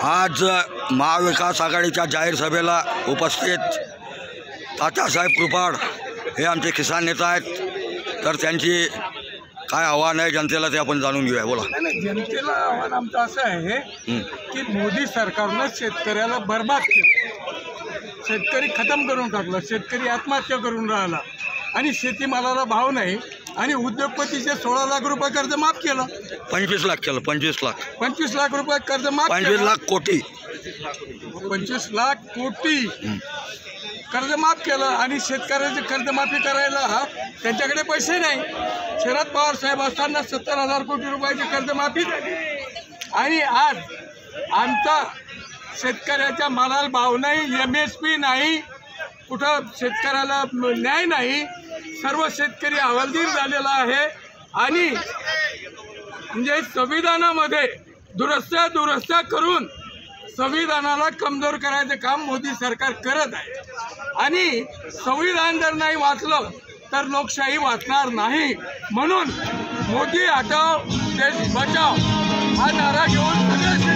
आज महाविकास आघाडीच्या जाहीर सभेला उपस्थित तात्यासाहेब कृपाड हे आमचे किसान नेता आहेत। तर त्यांची काय आव्हान आहे जनतेला ते आपण जाणून घेऊया। बोला। नाही, जनतेला आव्हान आमचं असं आहे की मोदी सरकारनं शेतकऱ्याला बर्बाद केलं, शेतकरी खतम करून टाकला, शेतकरी आत्महत्या करून राहिला आणि शेतीमालाला भाव नाही आणि उद्योगपतीचे 16 लाख रुपये कर्ज माफ केलं। 25 लाख केलं, 25 लाख रुपये कर्ज माफ, 25 लाख कोटी, 25 लाख कोटी कर्ज माफ केलं आणि शेतकऱ्याची कर्जमाफी करायला त्यांच्याकडे पैसे नाही। शरद पवार साहेब असताना 70,000 कोटी रुपयाची कर्जमाफी झाली आणि आज आमचा शेतकऱ्याच्या मालाला भाव नाही, MSP नाही, कुठं शेतकऱ्याला न्याय नाही, सर्व शेतकरी हवालदिल झालेला आहे आणि म्हणजे संविधानामध्ये दुरुस्त्या करून संविधानाला कमजोर करायचं काम मोदी सरकार करत आहे आणि संविधान जर नाही वाचलं तर लोकशाही वाचणार नाही। म्हणून मोदी हटाओ देश बचाओ हा नारा घेऊन सगळे